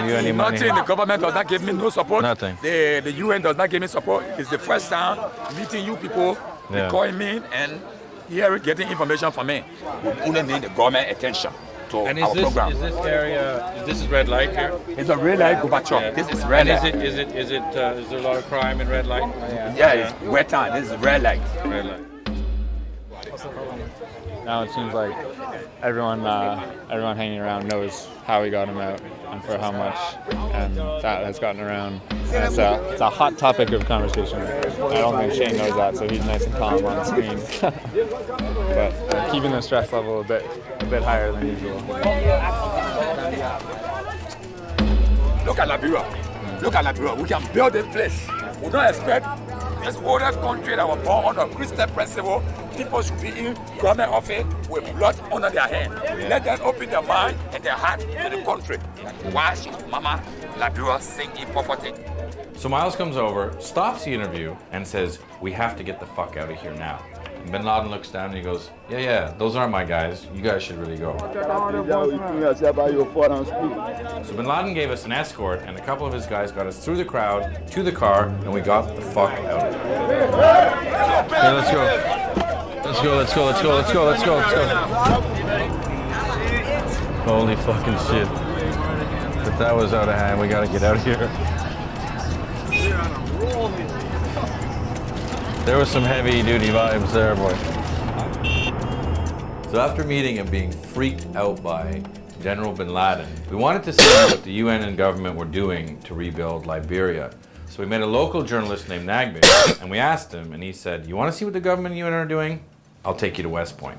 give you any money? Nothing. The government does not give me no support. Nothing. The UN does not give me support. It's the first time meeting you people, calling me and getting information from me. We only need the government attention to our program. Is this area? This is red light here. It's a red light, Gorbachev. Yeah. This is red light. Is there a lot of crime in red light? Yeah, it's wet time. This is red light. Red light. Now it seems like everyone hanging around knows how we got him out and for how much, and that has gotten around. And it's a hot topic of conversation. I don't think Shane knows that, so he's nice and calm on the screen. But keeping the stress level a bit higher than usual. Look at Liberia. Look at Liberia. We can build this place. We don't expect this oldest country that was born on the Christian principle. People should be in government office with blood under their hand. Let them open their mind and their heart to the country. Why should Mama Liberia sing in poverty? So Miles comes over, stops the interview, and says, "We have to get the fuck out of here now." And Bin Laden looks down and he goes, "Yeah, those aren't my guys. You guys should really go." So Bin Laden gave us an escort, and a couple of his guys got us through the crowd to the car, and we got the fuck out of there. Okay, let's go. Let's go. Holy fucking shit. But that was out of hand. We gotta get out of here. There was some heavy duty vibes there, boy. So after meeting and being freaked out by General Bin Laden, we wanted to see what the UN and government were doing to rebuild Liberia. So we met a local journalist named Nagbin, and we asked him, and he said, "You want to see what the government and UN are doing? I'll take you to West Point."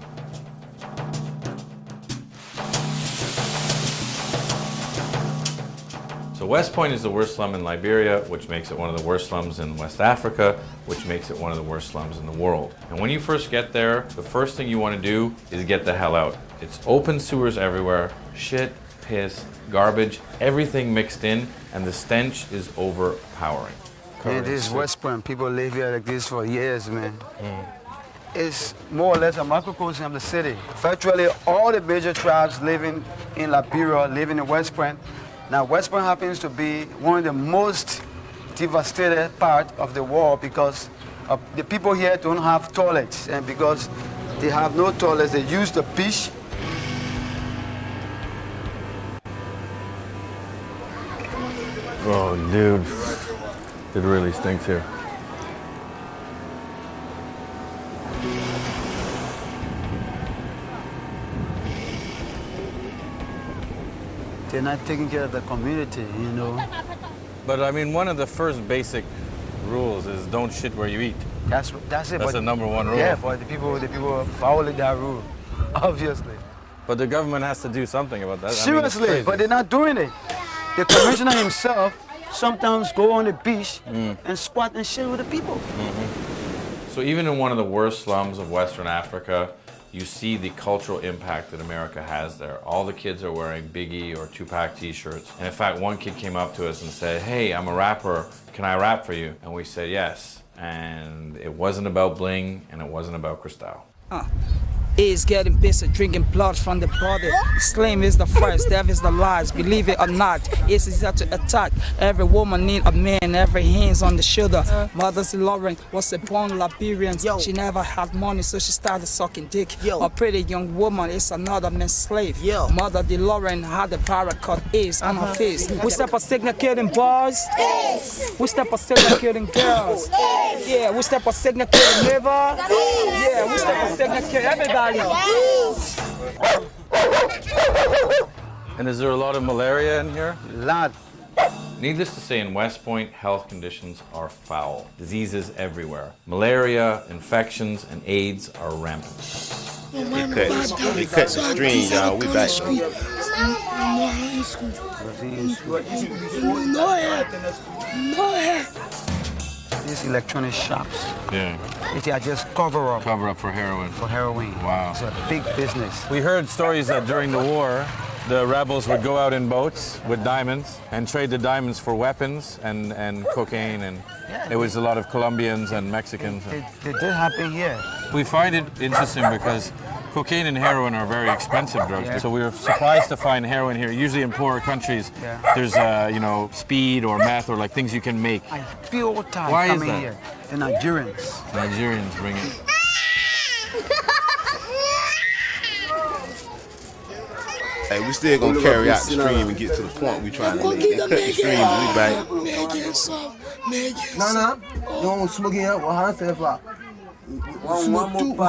So West Point is the worst slum in Liberia, which makes it one of the worst slums in West Africa, which makes it one of the worst slums in the world. And when you first get there, the first thing you want to do is get the hell out. It's open sewers everywhere, shit, piss, garbage, everything mixed in, and the stench is overpowering. It is West Point. People live here like this for years, man. It's more or less a microcosm of the city. Virtually all the major tribes living in Liberia live in the West Point. Now, West Point happens to be one of the most devastated part of the world because the people here don't have toilets, and because they have no toilets, they use the beach. Oh, dude. It really stinks here. They're not taking care of the community, you know. But I mean, one of the first basic rules is don't shit where you eat. That's it. That's but the number one rule. Yeah, but the people violate that rule, obviously. But the government has to do something about that. Seriously, I mean, but they're not doing it. The commissioner himself sometimes go on the beach and squat and shit with the people. So even in one of the worst slums of Western Africa, you see the cultural impact that America has there. All the kids are wearing Biggie or Tupac t-shirts. And in fact, one kid came up to us and said, "Hey, I'm a rapper. Can I rap for you?" And we said yes. And it wasn't about bling, and it wasn't about Cristal. Is getting busy, drinking blood from the body. Slim is the first, death is the last. Believe it or not, it's easy to attack. Every woman need a man, every hand's on the shoulder. Mother's Lauren was a born Liberian. She never had money, so she started sucking dick. A pretty young woman is another man's slave. Mother DeLauren had a paracord ace on her face. We step a signal killing boys. We step a signal killing girls. Yeah, we step a signal killing river. Yeah, we step a signal killing everybody. And is there a lot of malaria in here? Lot. Needless to say, in West Point, health conditions are foul. Diseases everywhere. Malaria, infections, and AIDS are rampant. We cut the stream, y'all. We back. These electronic shops, Yeah. they are just cover up Cover up for heroin. for heroin. Wow. It's a big business. We heard stories that during the war, the rebels would go out in boats with diamonds and trade the diamonds for weapons and cocaine, and it was a lot of Colombians and Mexicans. It did happen here. We find it interesting because Cocaine and heroin are very expensive drugs, Yeah. so we were surprised to find heroin here. Usually in poorer countries, Yeah. there's speed or meth or like things you can make. I feel tired Why is coming that? here. The Nigerians. Nigerians bring it. Hey, we still gonna carry out the stream and get to the point we trying to make. They cut the stream and we back. Non, non, smoking here, on fait fort. We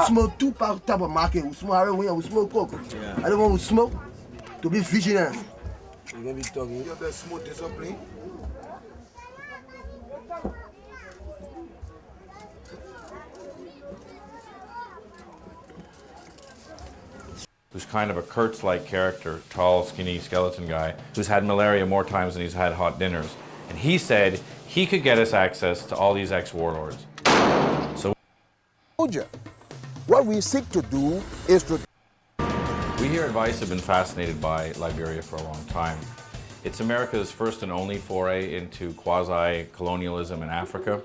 smoke two type of market. We smoke heroin, we smoke coke. I don't want to smoke to be vigilant. You're gonna be talking. You have the smoke discipline. Who's kind of a Kurtz-like character, tall, skinny, skeleton guy, who's had malaria more times than he's had hot dinners. And he said he could get us access to all these ex-warlords. So What we seek to do is to. we here at Vice have been fascinated by Liberia for a long time. It's America's first and only foray into quasi-colonialism in Africa.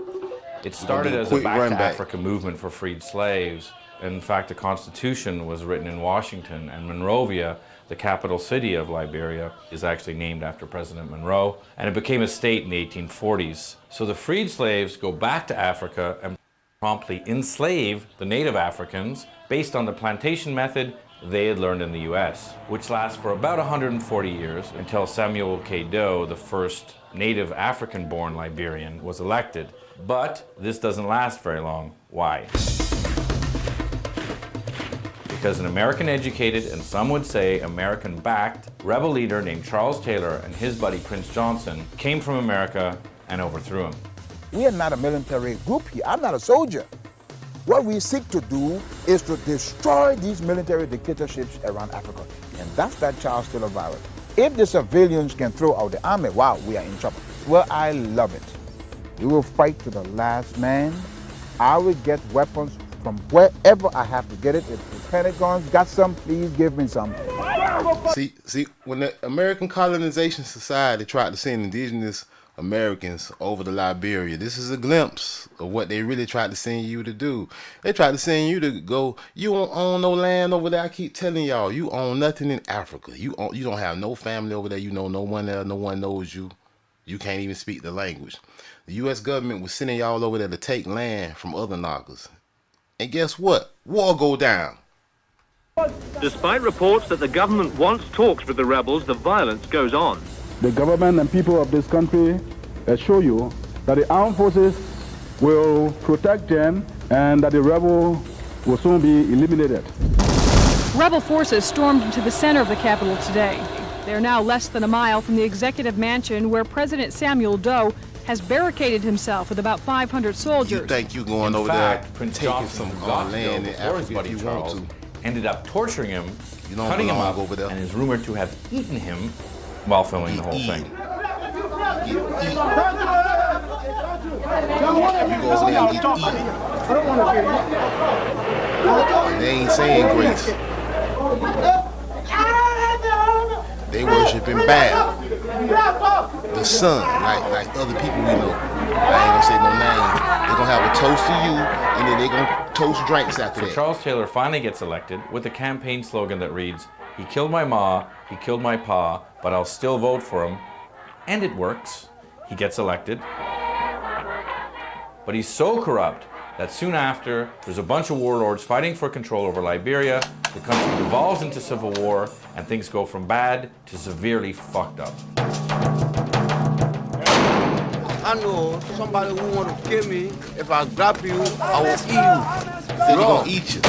It started as a quick back run to back. Africa movement for freed slaves. In fact, the Constitution was written in Washington, and Monrovia, the capital city of Liberia, is actually named after President Monroe, and it became a state in the 1840s. So the freed slaves go back to Africa and promptly enslave the native Africans based on the plantation method they had learned in the US, which lasts for about 140 years until Samuel K. Doe, the first native African-born Liberian, was elected. But this doesn't last very long. Why? Because an American-educated, and some would say American-backed, rebel leader named Charles Taylor and his buddy Prince Johnson came from America and overthrew him. We are not a military group here. I'm not a soldier. What we seek to do is to destroy these military dictatorships around Africa. And that's that Charles Taylor virus. If the civilians can throw out the army, wow, we are in trouble. Well, I love it. We will fight to the last man. I will get weapons from wherever I have to get it. If the Pentagon's got some, please give me some. See, when the American Colonization Society tried to send indigenous Americans over to Liberia, this is a glimpse of what they really tried to send you to do. They tried to send you to go, you don't own no land over there. I keep telling y'all, you own nothing in Africa. You don't have no family over there. You know no one there. No one knows you. You can't even speak the language. The U.S. government was sending y'all over there to take land from other knockers. And guess what? War go down. Despite reports that the government wants talks with the rebels, the violence goes on. The government and people of this country assure you that the armed forces will protect them and that the rebel will soon be eliminated. Rebel forces stormed into the center of the capital today. They are now less than a mile from the executive mansion where President Samuel Doe has barricaded himself with about 500 soldiers. You think you going over fact, there Prince taking Johnson, some who got land Doe in before his Africa buddy if you want Charles, to? ended up torturing him, You don't cutting him belong up, over there. and is rumored to have eaten him while filming the whole thing. You go over there and get eaten. And they ain't saying grace. They worshiping Baal, the sun, like other people we know. I ain't gonna say no names. They're gonna have a toast to you, and then they're gonna toast drinks after that. Charles Taylor finally gets elected with a campaign slogan that reads, "He killed my ma, he killed my pa, but I'll still vote for him." And it works. He gets elected. But he's so corrupt that soon after, there's a bunch of warlords fighting for control over Liberia. The country devolves into civil war, and things go from bad to severely fucked up. I know somebody who want to kill me. If I grab you, I will eat you. They're gonna eat you.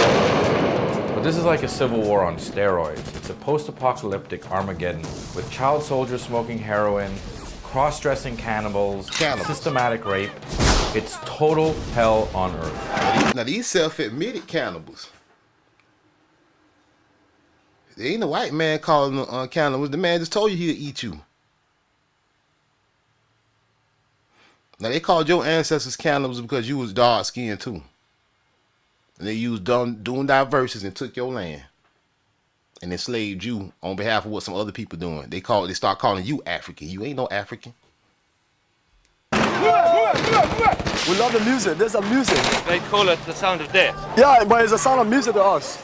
But this is like a civil war on steroids. It's a post-apocalyptic Armageddon with child soldiers smoking heroin, cross-dressing cannibals, systematic rape. It's total hell on earth. Now these self-admitted cannibals. There ain't a white man calling them cannibals. The man just told you he'll eat you. Now they called your ancestors cannibals because you was dark skinned too. And they used doing diverses and took your land. And enslaved you on behalf of what some other people doing. They start calling you African. You ain't no African. We love the music. There's a music. They call it the sound of death. Yeah, but it's a sound of music to us.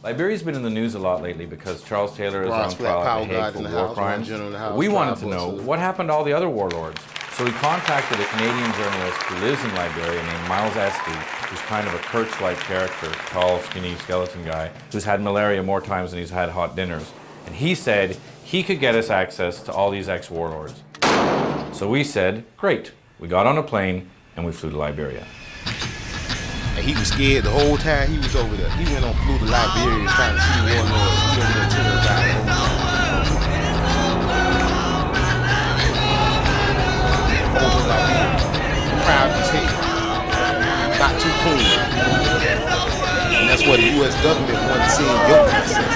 Liberia's been in the news a lot lately because Charles Taylor is Ross on trial Flat, for Power God hateful in the war house, crimes. General in the house, We wanted to trial know books. what happened to all the other warlords. So we contacted a Canadian journalist who lives in Liberia named Miles Esty, who's kind of a Kurtz-like character, tall, skinny, skeleton guy, who's had malaria more times than he's had hot dinners. And he said he could get us access to all these ex-warlords. So we said, great. We got on a plane and we flew to Liberia. And he was scared the whole time he was over there. He went on flew to Liberia trying to see warlords. He over there terrified the whole time. Over Liberia. Proud as hell. Not too clean. And that's what the U.S. government wanted to see in your ancestors.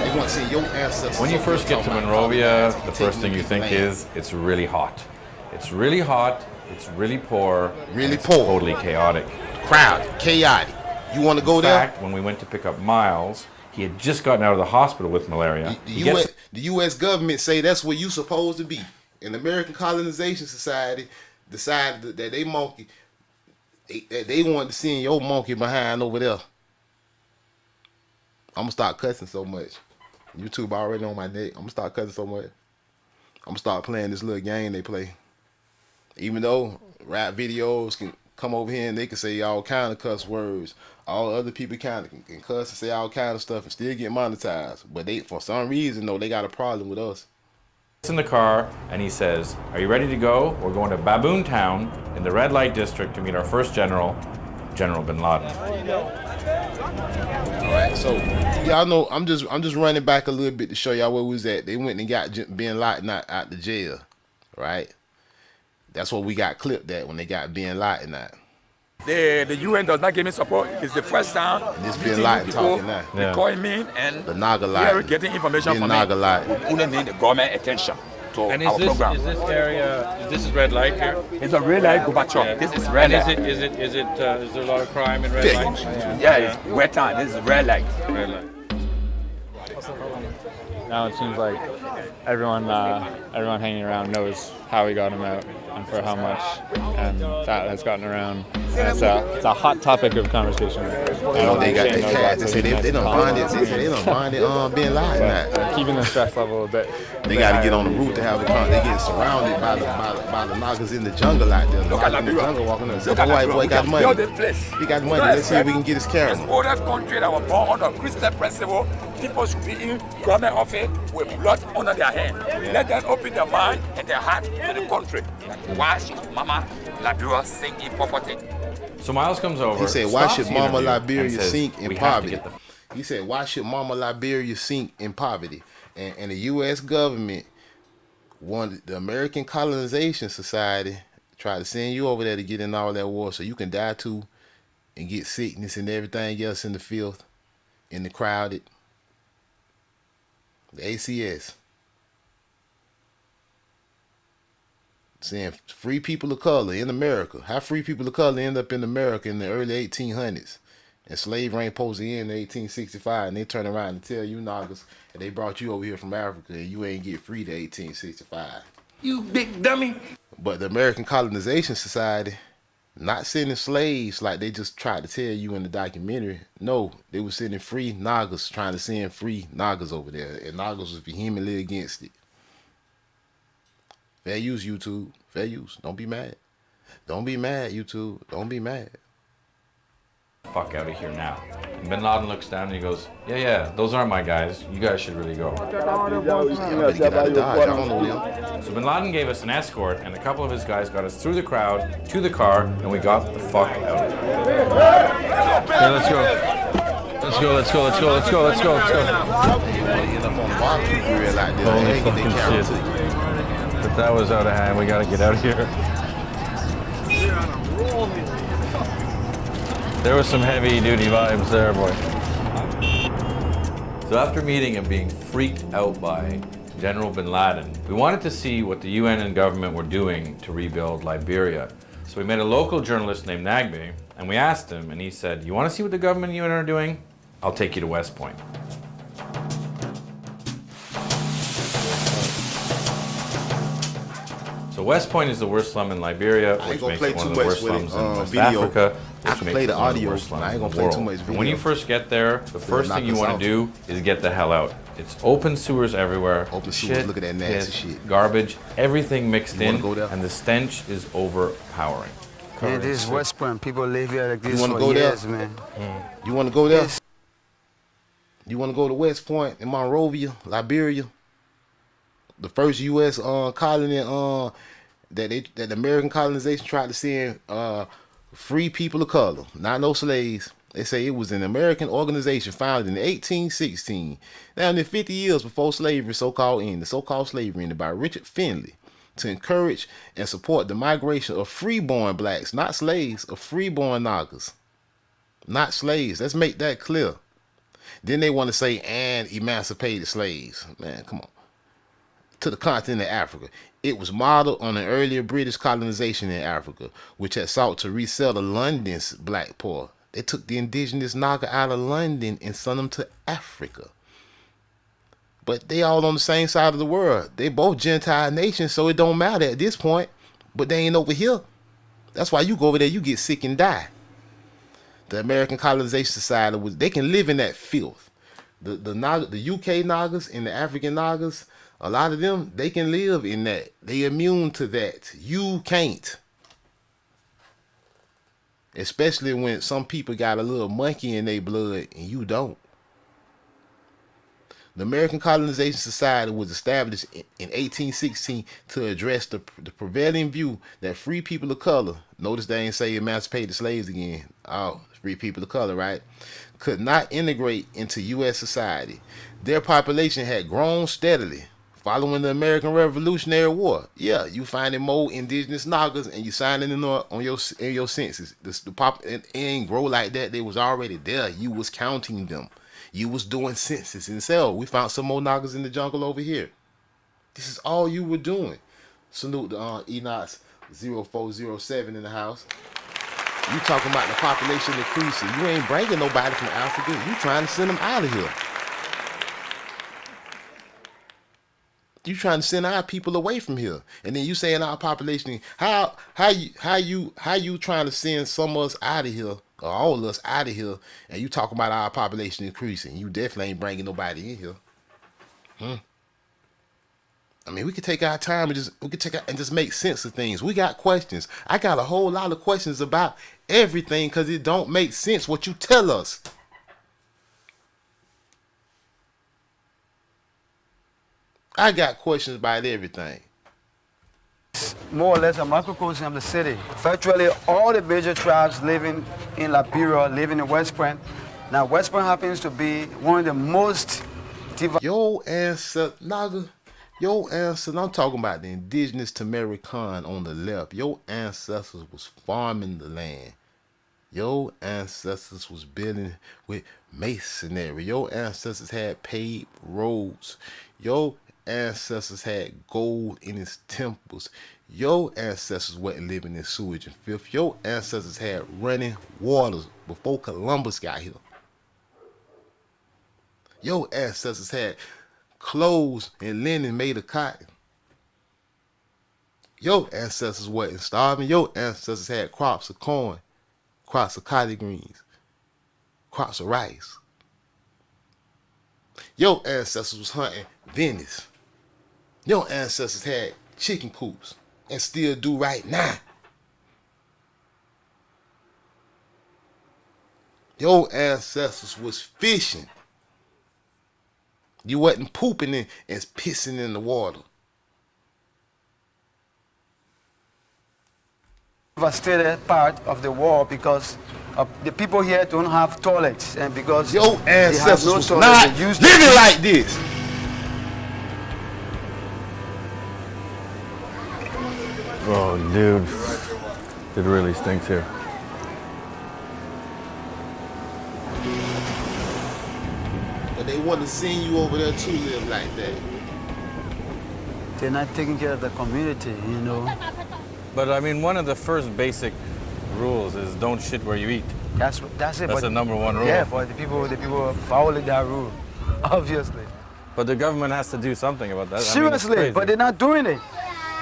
They want to see your ancestors. When you first get to Monrovia, the first thing you think is, it's really hot. It's really hot, it's really poor, Really it's poor. totally chaotic. Crowded, chaotic. You want to go In there? fact, when we went to pick up Miles, he had just gotten out of the hospital with malaria. The U.S. government say that's where you supposed to be. And the American Colonization Society decided that they wanted to send your monkey behind over there. I'm gonna start cussing so much. YouTube already on my neck. I'm gonna start cussing so much. I'm gonna start playing this little game they play. Even though rap videos can come over here and they can say all kind of cuss words, all other people can cuss and say all kind of stuff and still get monetized. But they, for some reason, though, they got a problem with us. He's in the car and he says, are you ready to go? We're going to Baboon Town in the red light district to meet our first general, General Bin Laden. All right, so y'all know I'm just running back a little bit to show y'all where we was at. They went and got Bin Laden out the jail, right? That's what we got clipped at when they got Bin Laden out. The UN does not give me support. It's the first time. And this Bin Laden talking now. They calling me and The Naga we Laden. are getting information Bin from Naga me. Laden. We only need the government attention to And our program. is this area, this is red light here? It's a red light Gorbachev. This is red light. Is there a lot of crime in red light? Yeah, it's wet time. This is red light. Red light. Now it seems like everyone hanging around knows how we got him out and for how much, and that has gotten around. And it's a hot topic of conversation. They got their cats. They say they done bonded. They say they done bonded Bin Laden out. Keeping the stress level a bit. They got to get on the route to have a con. They get surrounded by the Nagas in the jungle out there. Look at In the Liberia. jungle walking up. Look at White Liberia. boy We got can money. build this place. He got money. Don't Let's see if we expect can get his this camera. oldest country that was born under Christian principle. People should be in government office with blood under their hand. Let them open their mind and their heart to the country. Why should Mama Liberia sing in poverty? So Miles comes over. He said, why stops should the Mama interview, Liberia and says, sink in "We have to poverty?" get the He said, why should Mama Liberia sink in poverty? And the U.S. government wanted the American Colonization Society tried to send you over there to get in all that war so you can die too and get sickness and everything else in the filth, in the crowded. The ACS. Saying free people of color in America. How free people of color end up in America in the early 1800s. And slavery ain't supposed to end in 1865. And they turn around and tell you Nagas that they brought you over here from Africa and you ain't get free to 1865. You big dummy. But the American Colonization Society, not sending slaves like they just tried to tell you in the documentary. No, they were sending free Nagas, trying to send free Nagas over there. And Nagas was vehemently against it. Fair use, YouTube. Fair use. Don't be mad. Don't be mad, YouTube. Don't be mad. fuck out of here now. And Bin Laden looks down and he goes, yeah, those aren't my guys. You guys should really go. So Bin Laden gave us an escort and a couple of his guys got us through the crowd to the car and we got the fuck out of here. Yeah, let's go. Let's go, let's go, let's go, let's go, let's go, let's go. Holy fucking shit. But that was out of hand. We gotta get out of here. There was some heavy duty vibes there, boy. So after meeting and being freaked out by General Bin Laden, we wanted to see what the UN and government were doing to rebuild Liberia. So we met a local journalist named Nagbe, and we asked him, and he said, you want to see what the government and UN are doing? I'll take you to West Point. So So West Point is the worst slum in Liberia, I ain't which gonna makes play it one too of the much worst with slums it, in West video. Africa, I which can makes play it the one of the audio, worst slums but I ain't in gonna the play too world. much And when you video. first get there, the first knock thing you us want out. to do is get the hell out. It's open sewers everywhere. Open sewers, look at that nasty piss, shit. Garbage, everything mixed You wanna in, go there? and the stench is overpowering. Man, this is West Point. People live here like this wanna for go there? years, man. You want to go there? Yes. You want to go to West Point in Monrovia, Liberia? The first U.S. Colony that the American colonization tried to send free people of color, not no slaves. They say it was an American organization founded in 1816, now in 50 years before slavery so-called ended by Richard Finley, to encourage and support the migration of freeborn blacks, not slaves, of freeborn Nagas, not slaves. Let's make that clear. Then they want to say and emancipated slaves. Man, come on. To the continent of Africa. It was modeled on an earlier British colonization in Africa, which had sought to resettle London's black poor. They took the indigenous Naga out of London and sent them to Africa. But they all on the same side of the world. They both Gentile nations, so it don't matter at this point. But they ain't over here. That's why you go over there, you get sick and die. The American Colonization Society they can live in that filth. The UK Nagas and the African Nagas, a lot of them, they can live in that. They immune to that. You can't. Especially when some people got a little monkey in their blood and you don't. The American Colonization Society was established in 1816 to address the prevailing view that free people of color, notice they ain't say emancipated slaves again, free people of color, right, could not integrate into U.S. society. Their population had grown steadily following the American Revolutionary War. Yeah, you finding more indigenous Nagas and you signing in on your census. It ain't grow like that. They was already there. You was counting them. You was doing census and so we found some more Nagas in the jungle over here. This is all you were doing. Salute to Enoch 0407 in the house. You talking about the population increasing. You ain't bringing nobody from Africa. You trying to send them out of here. You trying to send our people away from here, and then you saying our population. How you trying to send some of us out of here, or all of us out of here, and you talking about our population increasing? You definitely ain't bringing nobody in here. I mean, we could take our time and just make sense of things. We got questions. I got a whole lot of questions about everything because it don't make sense what you tell us. I got questions about everything. More or less a microcosm of the city. Virtually all the major tribes living in Liberia, living in West Point. Now, West Point happens to be one of the most Your ancestor, Naga, your ancestors, I'm talking about the indigenous Tamarican on the left. Your ancestors was farming the land. Your ancestors was building with masonry. Your ancestors had paved roads. Your ancestors had gold in his temples. Your ancestors wasn't living in sewage and filth. Your ancestors had running waters before Columbus got here. Your ancestors had clothes and linen made of cotton. Your ancestors wasn't starving. Your ancestors had crops of corn, crops of collard greens, crops of rice. Your ancestors was hunting Venice. Your ancestors had chicken coops and still do right now. Your ancestors was fishing. You wasn't pooping and pissing in the water. devastated part of the war because the people here don't have toilets, and because your ancestors no was toilets, not living like this. Oh, dude. It really stinks here. But they want to send you over there to live like that. They're not taking care of the community, you know. But I mean, one of the first basic rules is don't shit where you eat. That's it. That's but the number one rule. Yeah, but the people following that rule, obviously. But the government has to do something about that. Seriously, I mean, but they're not doing it.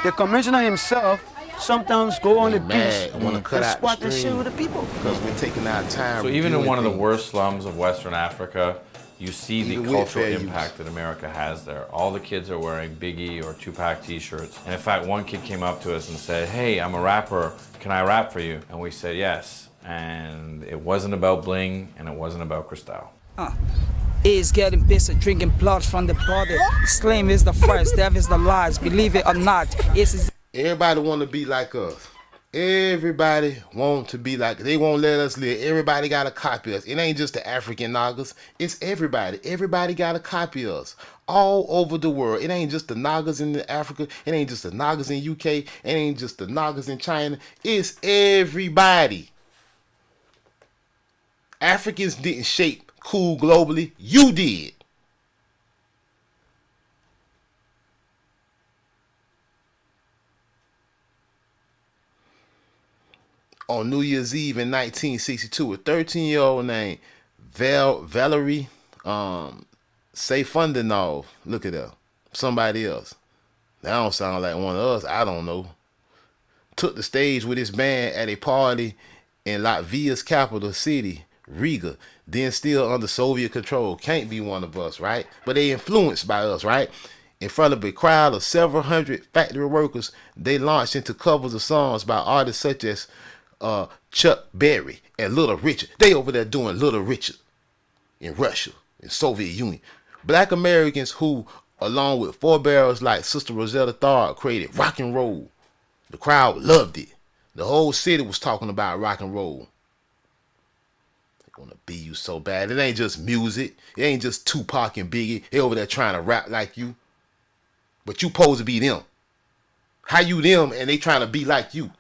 The commissioner himself sometimes go on the beach I want to cut and out squat the the shit stream with the people. because we're taking our time. So even in reviewing one of the things. worst slums of Western Africa, you see the Even with cultural fair use. impact that America has there. All the kids are wearing Biggie or Tupac t-shirts. And in fact, one kid came up to us and said, "Hey, I'm a rapper. Can I rap for you?" And we said yes. And it wasn't about bling and it wasn't about Cristal. Is getting busy, drinking blood from the body. Slim is the first, death is the last. Believe it or not, it's Everybody want to be like us. Everybody want to be like, they won't let us live. Everybody got to copy us. It ain't just the African Nagas. It's everybody. Everybody got to copy us all over the world. It ain't just the Nagas in Africa. It ain't just the Nagas in UK. It ain't just the Nagas in China. It's everybody. Africans didn't shape cool globally. You did. On New Year's Eve in 1962, a 13-year-old named Valerie Seyfundanov, look at her, somebody else. That don't sound like one of us, I don't know. Took the stage with his band at a party in Latvia's capital city, Riga, then still under Soviet control. Can't be one of us, right? But they influenced by us, right? In front of a crowd of several hundred factory workers, they launched into covers of songs by artists such as Chuck Berry and Little Richard. They over there doing Little Richard in Russia, in Soviet Union. Black Americans who, along with forebearers like Sister Rosetta Tharpe, created rock and roll. The crowd loved it. The whole city was talking about rock and roll. They want to be you so bad. It ain't just music. It ain't just Tupac and Biggie. They over there trying to rap like you. But you supposed to be them. How you them and they trying to be like you?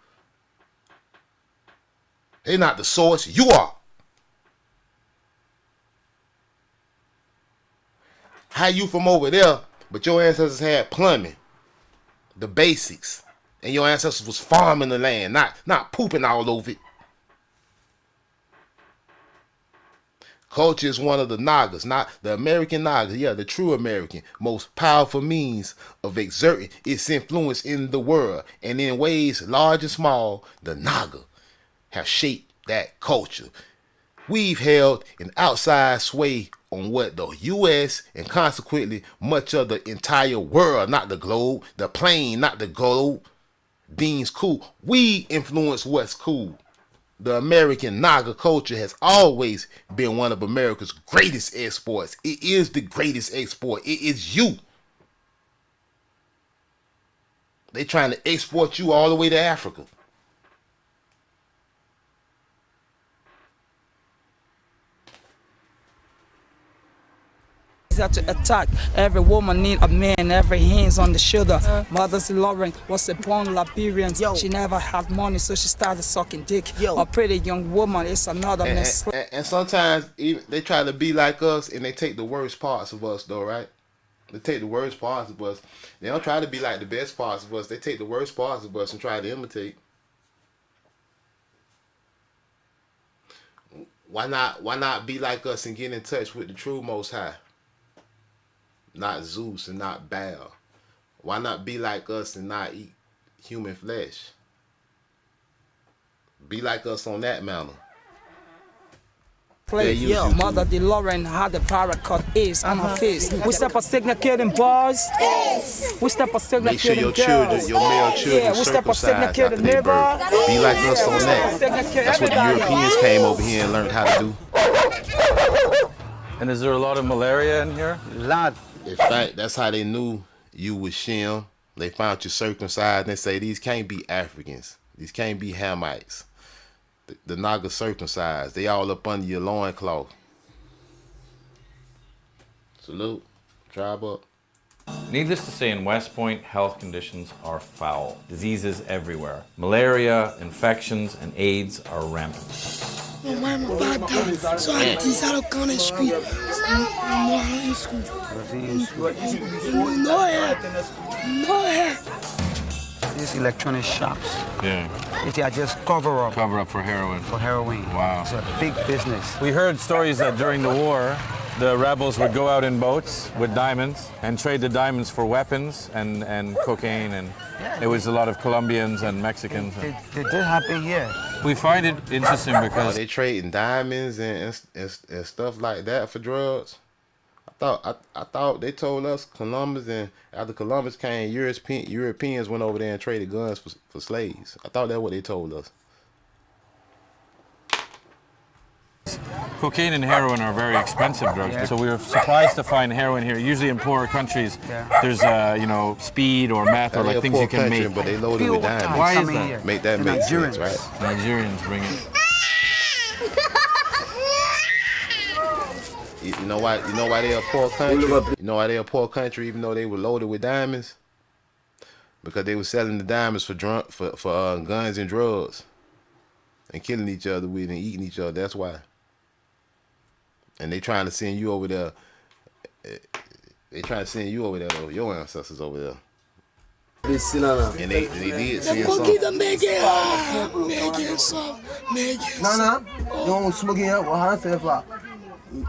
They're not the source. You are. How you from over there, but your ancestors had plumbing, the basics, and your ancestors was farming the land, not pooping all over it. Culture is one of the Nagas, not the American Nagas, the true American, most powerful means of exerting its influence in the world. And in ways large and small, the Naga have shaped that culture. We've held an outside sway on what the U.S. and consequently much of the entire world, not the globe, the plane, not the globe, deems cool. We influence what's cool. The American Naga culture has always been one of America's greatest exports. It is the greatest export. It is you. They trying to export you all the way to Africa. to attack. Every woman need a man, every hands on the shoulder. Mother's Lauren was a born Liberian. She never had money, so she started sucking dick. A pretty young woman is another miss. And sometimes even they try to be like us, and they take the worst parts of us, though, right? They take the worst parts of us. They don't try to be like the best parts of us. They take the worst parts of us and try to imitate. Why not be like us and get in touch with the true Most High? Not Zeus and not Baal. Why not be like us and not eat human flesh? Be like us on that mountain. Mother DeLorean had a paracord ace on her face. We step a signal killing boys. We step a signal Make sure killing your children, girls. your male children, we step a signal circumcised after killing they birth. neighbor. Be like us on that. That's what the Europeans came over here and learned how to do. And is there a lot of malaria in here? A lot. In fact, that's how they knew you was Shem. They found you circumcised and they say these can't be Africans. These can't be Hamites. The Naga circumcised. They all up under your loincloth. Salute. Tribe up. Needless to say, in West Point, health conditions are foul. Diseases everywhere. Malaria, infections, and AIDS are rampant. My mama died, so I just out of Ghana Street. In school. No hair. These electronic shops. Yeah. They are just cover up. Cover up for heroin. For heroin. Wow. It's a big business. We heard stories that during the war, the rebels would go out in boats with diamonds and trade the diamonds for weapons and cocaine, and it was a lot of Colombians and Mexicans. It did happen here. We find it interesting because they trading diamonds and stuff like that for drugs. I thought they told us Columbus, and after Columbus came, Europeans went over there and traded guns for slaves. I thought that's what they told us. cocaine and heroin are very expensive drugs, so we were surprised to find heroin here. Usually in poorer countries, there's speed or meth or like things you can make. But they loaded with diamonds. Why is that? Make sense, right? Nigerians bring it. You know why they're a poor country? You know why they're a poor country even though they were loaded with diamonds? Because they were selling the diamonds for guns and drugs. And killing each other with and eating each other. That's why. And they trying to send you over there. They trying to send you over there, though. Your ancestors over there. And they did send some. Non, smoking here. What happened for? We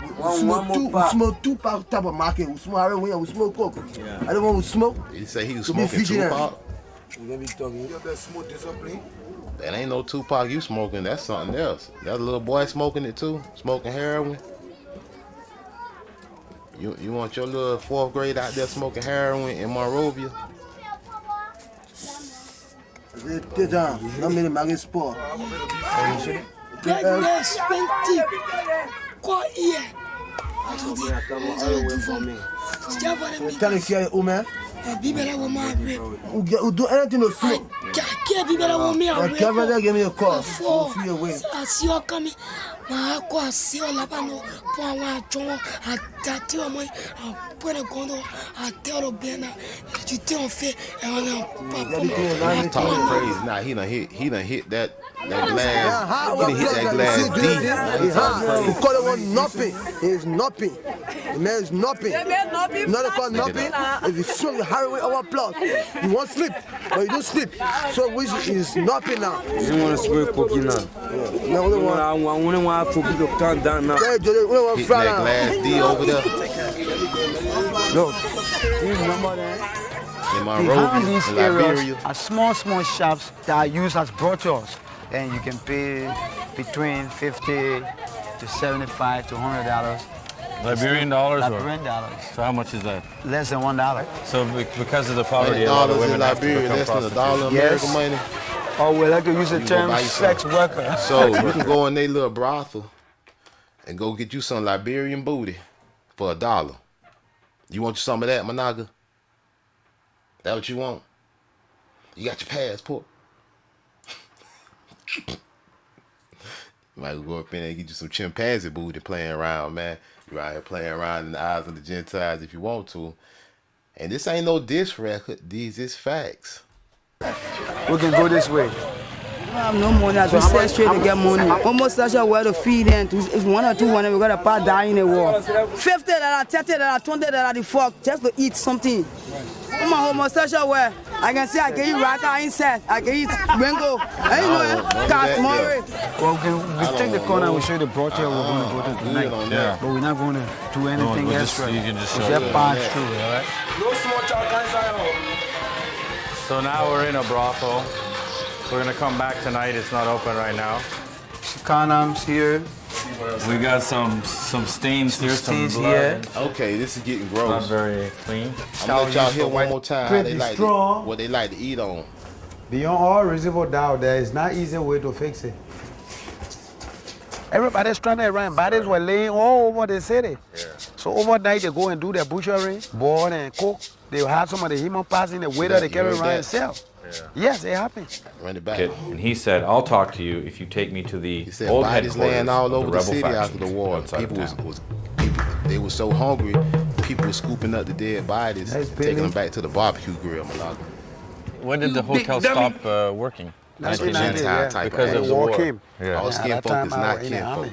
smoke two type of market. We smoke coke. I don't want to smoke. He said he was smoking Tupac. We're gonna be talking. Smoke discipline. That ain't no Tupac you smoking. That's something else. That little boy smoking it too. Smoking heroin. You want your little 4th grade out there smoking heroin in Monrovia? We'll do anything to smoke. Give me a call. I'll see you away. I see you coming. I go see you lapano. I put a gondo. I tell the banner. You tell me. Talking crazy. Nah, he done hit that glass. He done hit that glass deep. We call it one nothing. It's nothing. The man is nothing. Not called nothing. If you smoke the heroin our blood, you won't sleep, but you don't sleep. So which is nothing now. You don't want to smoke cocaine now. I want for people to calm down now. Hit that glass D over there. Look, in Monrovia, these in areas Liberia. are small shops that are used as brothels, and you can pay between $50 to $75 to $100. Liberian dollars? Liberian dollars. So how much is that? Less than $1. So because of the poverty, a lot of women have to become less than $1 American money. Or we like to use the term sex worker. So you can go in their little brothel and go get you some Liberian booty for $1. You want some of that, Managa? That what you want? You got your passport? You might go up in there and get you some chimpanzee booty playing around, man. You're out here playing around in the eyes of the Gentiles if you want to. And this ain't no diss record. These is facts. We can go this way. I have no money. I just sell straight to get money. Almost such a way to feed them. If 1 or 2 we got a part die in the war. $50, $30, $20 the fuck just to eat something. I'm a homosexual way. I can say I can eat rata insect. I can eat mango. I know it. Well, we take the corner and we'll show you the brothel we're going to go to tonight. Yeah. But we're not going to do anything extra. You can just show just pass through, all right? No small child. So now we're in a brothel. We're gonna come back tonight. It's not open right now. Condoms here. We got some stains here, some blood. Here. Okay, this is getting gross. Not very clean. I'm gonna let y'all hear one more time how what they like to eat on. Beyond all reasonable doubt, there is not easy way to fix it. Everybody's trying to run. Bodies were laying all over the city. Yeah. So overnight they go and do their butchery, boil and cook. They have some of the human parts in the waiter they carry around and sell. Yeah. Yes, it happens. Run it back. And he said, "I'll talk to you if you take me to the old bodies headquarters laying all over of the rebel city faction after the war. outside People of town." they were so hungry, people were scooping up the dead bodies, taking them back to the barbecue grill, Malaga. When did the hotel stop working? 1990, type because of the war. Came. Yeah. All skin folk is not kinfolk.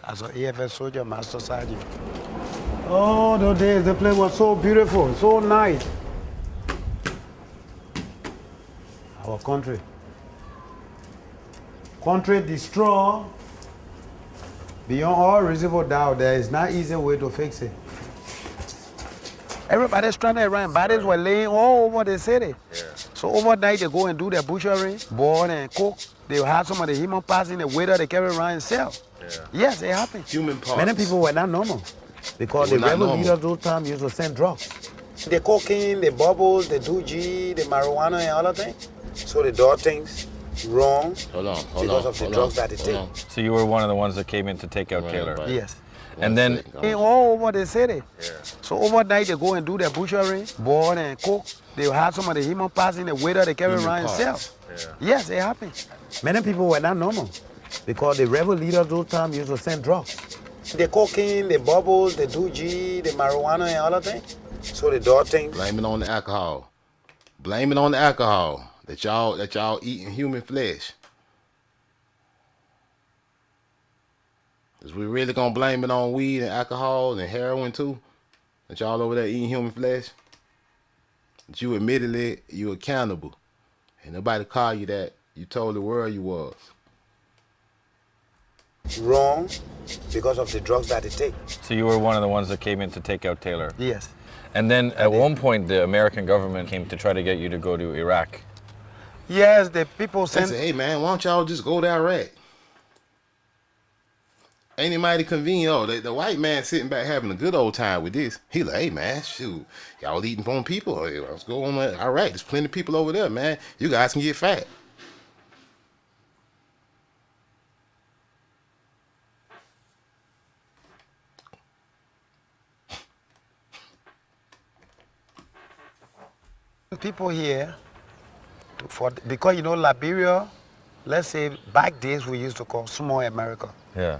As an AFS soldier, Master Sergeant. Oh, those days the place was so beautiful, so nice. Our country destroyed Beyond all reasonable doubt, there is not easy way to fix it. Everybody's trying to run. Bodies were laying all over the city. Yeah. So overnight they go and do their butchery, boil and cook. They have some of the human parts in the waiter they carry around and sell. Yeah. Yes, it happened. Human parts. Many people were not normal because the rebel leaders those times used to send drugs. The cocaine, the bubbles, the doogie, the marijuana and all of that. So the dog things wrong because of the drugs that they take. So you were one of the ones that came in to take out Taylor? Right. Yes. And then all over the city. Yeah. So overnight they go and do their butchery, boil and cook. They have some of the human parts in the waiter they carry around and sell. Yeah. Yes, it happened. Many people were not normal because the rebel leaders those times used to send drugs. The cocaine, the bubbles, the doogie, the marijuana and all of that. So the dog things. Blame it on the alcohol. Blame it on the alcohol that y'all eating human flesh. Is we really gonna blame it on weed and alcohol and heroin too? That y'all over there eating human flesh? That you admittedly you accountable. Ain't nobody call you that. You told the world you was. Wrong because of the drugs that they take. So you were one of the ones that came in to take out Taylor? Yes. And then at one point the American government came to try to get you to go to Iraq. Yes, the people sent... They said, hey man, why don't y'all just go to Iraq? Ain't it mighty convenient? Oh, the white man sitting back having a good old time with this. He like, hey man, shoot, y'all eating from people. Hey, let's go on Iraq. There's plenty of people over there, man. You guys can get fat. People here, because you know Liberia, let's say back days we used to call small America. Yeah.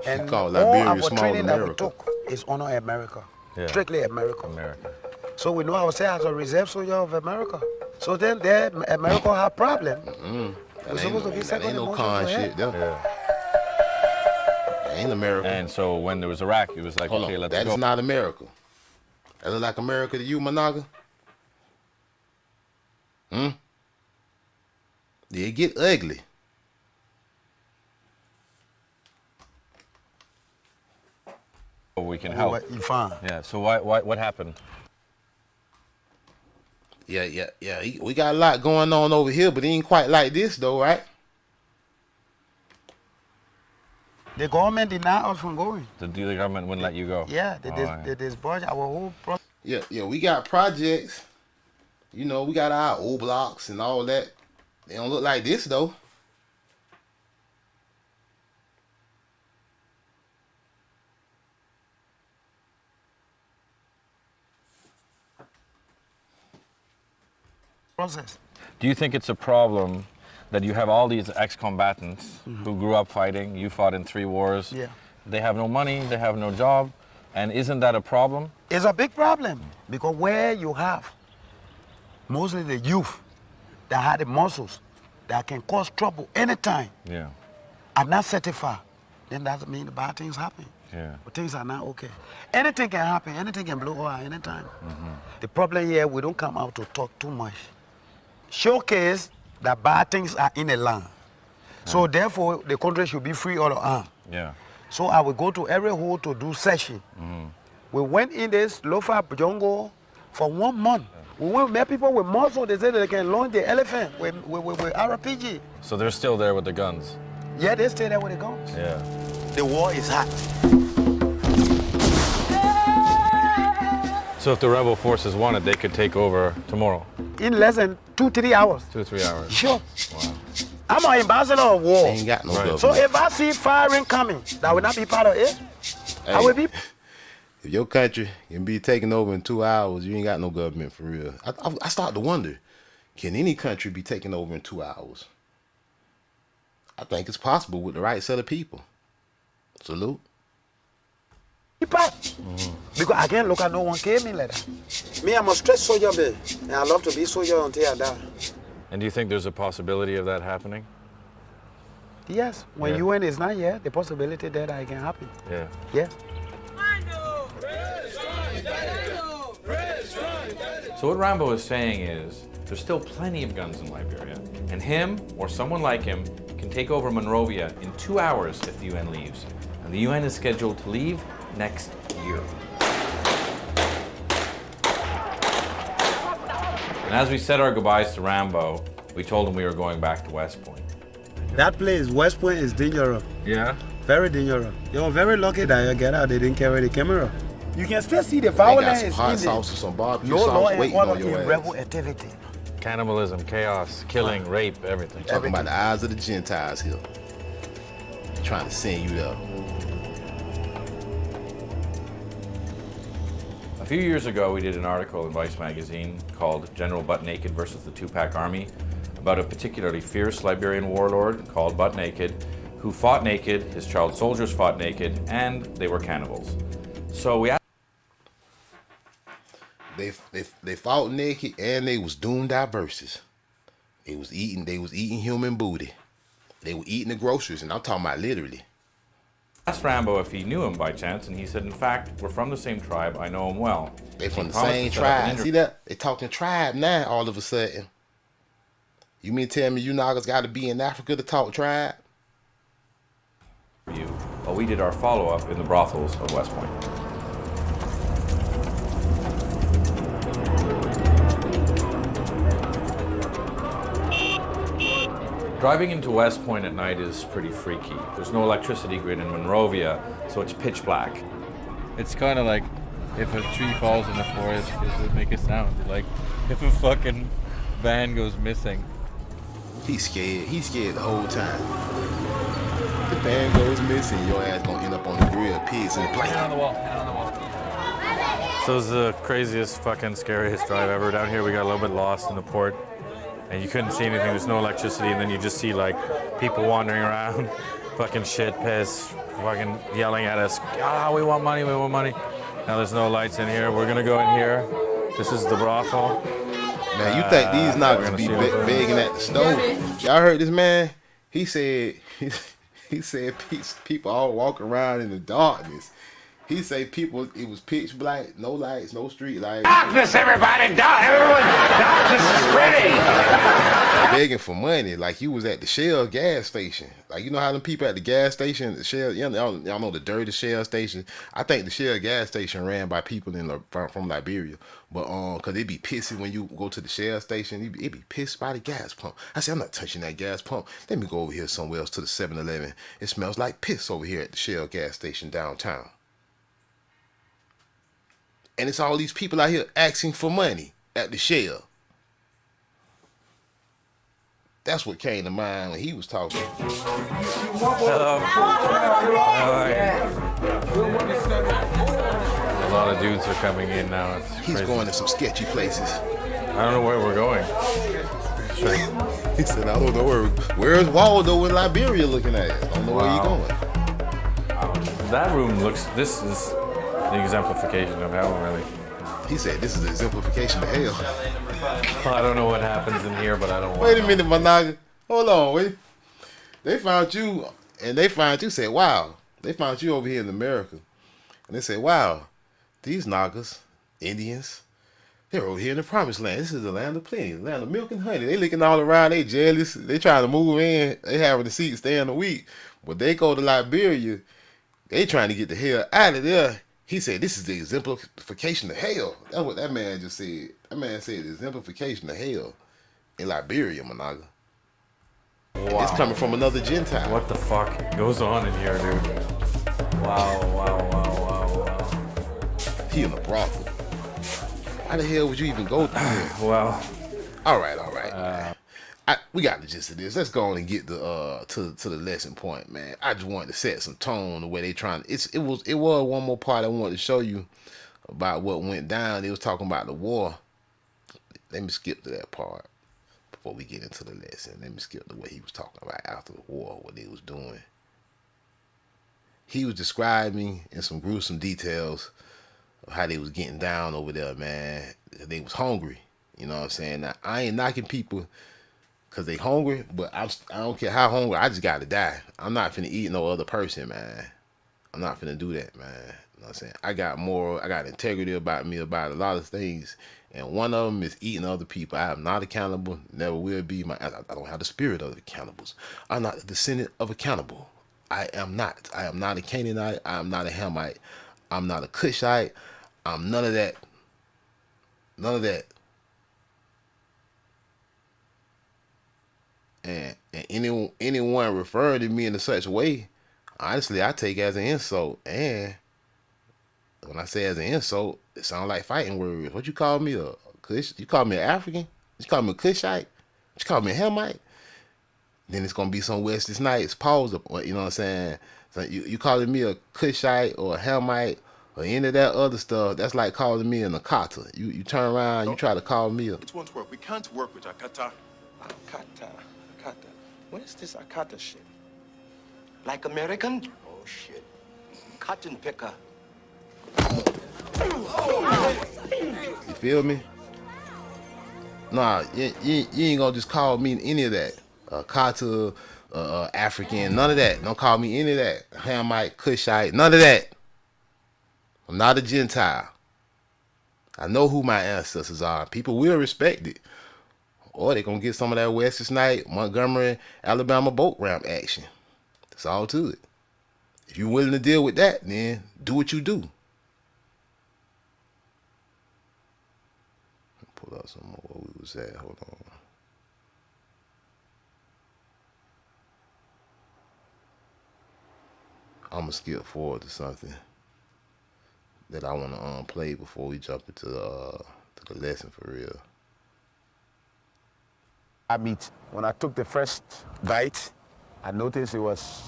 And call all Liberia our small training America. that we took is honor America. Yeah. Strictly America. America. So we know ourselves as a reserve soldier of America. So then there, America have problem. We're supposed to be second ain't no in con most shit. That ain't America. And so when there was Iraq, it was like, Hold okay, on. let's That go. is not America. That look like America to you, Managa? It get ugly. We can help. You fine. Yeah. So what happened? Yeah. We got a lot going on over here, but it ain't quite like this though, right? The government denied us from going. The government wouldn't let you go? Yeah, they disbursed our whole project. Yeah, we got projects. You know, we got our old blocks and all that. They don't look like this though. Process. Do you think it's a problem that you have all these ex-combatants who grew up fighting? You fought in 3 wars. Yeah. They have no money, they have no job, and isn't that a problem? It's a big problem because where you have mostly the youth that had the muscles that can cause trouble anytime Yeah. are not certified, then that means bad things happen. Yeah. But things are not okay. Anything can happen, anything can blow over anytime. The problem here, we don't come out to talk too much. Showcase that bad things are in the land. So therefore, the country should be free all around. Yeah. So I will go to every hole to do session. We went in this Lofa jungle for 1 month. We went met people with muscle. They said they can launch the elephant with RPG. So they're still there with the guns? Yeah, they stay there with the guns. Yeah. The war is hot. So if the rebel forces wanted, they could take over tomorrow? In less than 2-3 hours. 2-3 hours? Sure. Wow. I'm an ambassador of war. They ain't got no government. So if I see firing coming, that will not be part of it. I will be. If your country can be taken over in 2 hours, you ain't got no government for real. I start to wonder, can any country be taken over in 2 hours? I think it's possible with the right set of people. Salute. Because I can't look at no one kill me like that. Me, I'm a straight soldier, babe. And I love to be soldier until I die. And do you think there's a possibility of that happening? Yes. When UN is not here, the possibility that I can happen. Yeah. Yeah. So what Rambo is saying is, there's still plenty of guns in Liberia. And him, or someone like him, can take over Monrovia in 2 hours if the UN leaves. And the UN is scheduled to leave next year. And as we said our goodbyes to Rambo, we told him we were going back to West Point. That place, West Point, is dangerous. Yeah? Very dangerous. You're very lucky that you get out. They didn't carry the camera. You can still see the They got violence some in hot there. sauce or some barbecue No law sauce and waiting order on your in ass. rebel activity. Cannibalism, chaos, killing, rape, everything. Talking about the eyes of the Gentiles here. Trying to send you there. A few years ago, we did an article in Vice magazine called General Butt Naked versus the Tupac Army about a particularly fierce Liberian warlord called Butt Naked who fought naked, his child soldiers fought naked, and they were cannibals. So we asked They fought naked and they was doomed diverses. They was eating human booty. They were eating the groceries, and I'm talking about literally. asked Rambo if he knew him by chance, and he said, in fact, we're from the same tribe, I know him well. They from He the promised same to set up an tribe. See that? They talking tribe now all of a sudden. You mean tell me you niggas gotta be in Africa to talk tribe? interview while we did our follow-up in the brothels of West Point. Driving into West Point at night is pretty freaky. There's no electricity grid in Monrovia, so it's pitch black. It's kind of like if a tree falls in the forest, does it make a sound? Like if a fucking van goes missing. He's scared. He's scared the whole time. The van goes missing, your ass gonna end up on the grill, pigs in the plate. Hand on the wall. Hand on the wall. So it's the craziest, fucking scariest drive ever. Down here we got a little bit lost in the port, and you couldn't see anything. There's no electricity, and then you just see like people wandering around, fucking shit, piss, fucking yelling at us. Ah, we want money, we want money. Now there's no lights in here. We're gonna go in here. This is the brothel. Man, you think these niggas be begging at the stove? Y'all heard this man? He said people all walk around in the darkness. He say people, it was pitch black, no lights, no street lights. Darkness, everybody! Darkness is ready! Begging for money, like you was at the Shell gas station. Like, you know how them people at the gas station, the Shell, y'all know the dirty Shell station. I think the Shell gas station ran by people from Liberia, but cause they be pissy when you go to the Shell station. It be pissed by the gas pump. I said, I'm not touching that gas pump. Let me go over here somewhere else to the 7-Eleven. It smells like piss over here at the Shell gas station downtown. And it's all these people out here asking for money at the Shell. That's what came to mind when he was talking. Hello. A lot of dudes are coming in now. It's He's crazy. going to some sketchy places. I don't know where we're going. He said, I don't know where's Waldo in Liberia looking at? I don't know where you going. That room looks, this is the exemplification of hell, really. He said, this is the exemplification of hell. I don't know what happens in here, but I don't want Wait a minute, Managa. Hold on, wait. They found you, and they found you, said, wow. They found you over here in America. And they said, wow, these Nagas, Indians, they're over here in the promised land. This is the land of plenty, the land of milk and honey. They looking all around, they jealous. They trying to move in. They having the seat stay in a week. But they go to Liberia, they trying to get the hell out of there. He said, this is the exemplification of hell. That's what that man just said. That man said the exemplification of hell in Liberia, Managa. Wow. It's coming from another Gentile. What the fuck goes on in here, dude? Wow, wow, wow, wow, wow. He in a brothel. Why the hell would you even go through that? Well. All right. We got the gist of this. Let's go on and get the to the lesson point, man. I just wanted to set some tone the way they trying. It was one more part I wanted to show you about what went down. They was talking about the war. Let me skip to that part before we get into the lesson. Let me skip to what he was talking about after the war, what they was doing. He was describing in some gruesome details of how they was getting down over there, man. They was hungry. You know what I'm saying? Now, I ain't knocking people because they hungry, but I don't care how hungry, I just got to die. I'm not finna eat no other person, man. I'm not finna do that, man. You know what I'm saying? I got integrity about me about a lot of things. And one of them is eating other people. I am not accountable, never will be. I don't have the spirit of the cannibals. I'm not the descendant of a cannibal. I am not. I am not a Canaanite. I am not a Hamite. I'm not a Cushite. I'm none of that. None of that. And anyone referring to me in such a way, honestly, I take as an insult. And when I say as an insult, it sounds like fighting words. What you call me, a Kush? You call me an African? You call me a Cushite? You call me a Hamite? Then it's gonna be some Wesley Snipes pause up. You know what I'm saying? So you calling me a Cushite or a Hamite or any of that other stuff? That's like calling me an Akata. You turn around, you try to call me a. It won't work. We can't work with Akata. Akata. What is this Akata shit? Like American? Oh shit. Cotton picker. You feel me? Nah, you ain't gonna just call me any of that. Kata, African, none of that. Don't call me any of that. Hamite, Cushite, none of that. I'm not a Gentile. I know who my ancestors are. People will respect it. Or they gonna get some of that Wesley Snipes, Montgomery, Alabama boat ramp action. That's all to it. If you're willing to deal with that, then do what you do. Pull out some more where we was at. Hold on. I'm gonna skip forward to something that I wanna play before we jump into the lesson for real. Meat. When I took the first bite, I noticed it was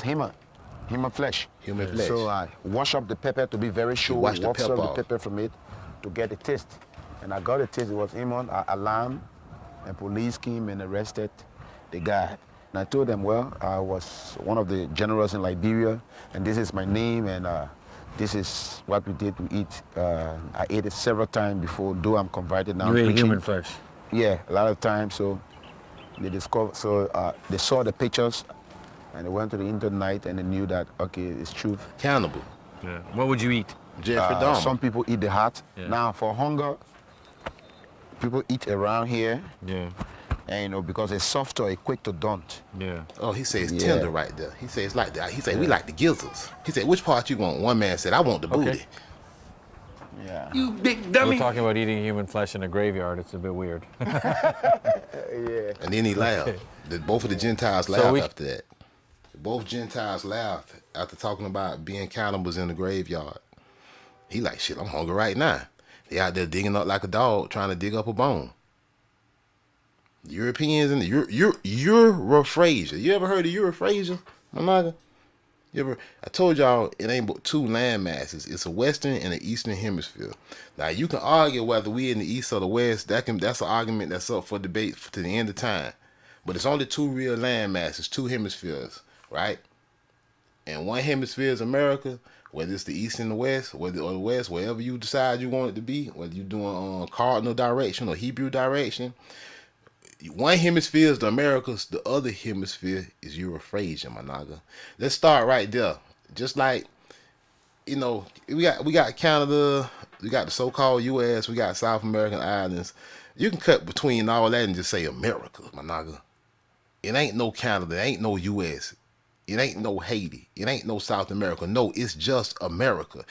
human flesh. Human flesh. So I wash up the pepper to be very sure. Wash the Wash pepper up the off. pepper from it to get the taste. And I got the taste. It was human. Alarm, and police came and arrested the guy. And I told them, well, I was one of the generals in Liberia, and this is my name, and this is what we did to eat. I ate it several times before, though I'm converted now. You ate human flesh? Yeah, a lot of times. So they discovered. So they saw the pictures, and they went to the internet, and they knew that okay, it's true. Cannibal. Yeah. What would you eat? Jeffrey Dahmer. Some people eat the heart. Yeah. Now for hunger, people eat around here. Yeah. And because it's soft or it's quick to daunt. Yeah. Oh, he says it's tender right there. He says it's like that. He said we like the gizzards. He said which part you want? One man said I want the booty. Yeah. You big dummy. We're talking about eating human flesh in a graveyard. It's a bit weird. Yeah. And then he laughed. Both of the Gentiles laughed after that. Both Gentiles laughed after talking about being cannibals in the graveyard. He like, shit, I'm hungry right now. They out there digging up like a dog, trying to dig up a bone. Europeans and Europhrasia. You ever heard of Europhrasia, my nigga? I told y'all it ain't but two land masses. It's a western and an eastern hemisphere. Now you can argue whether we in the east or the west. That's an argument that's up for debate to the end of time. But it's only two real land masses, two hemispheres, right? And one hemisphere is America, whether it's the east and the west, or the west, wherever you decide you want it to be, whether you're doing cardinal direction or Hebrew direction. One hemisphere is the Americas, the other hemisphere is Europhrasia, my nigga. Let's start right there. Just like, we got Canada, we got the so-called U.S., we got South American islands. You can cut between all that and just say America, my nigga. It ain't no Canada, it ain't no U.S., it ain't no Haiti, it ain't no South America. No, it's just America.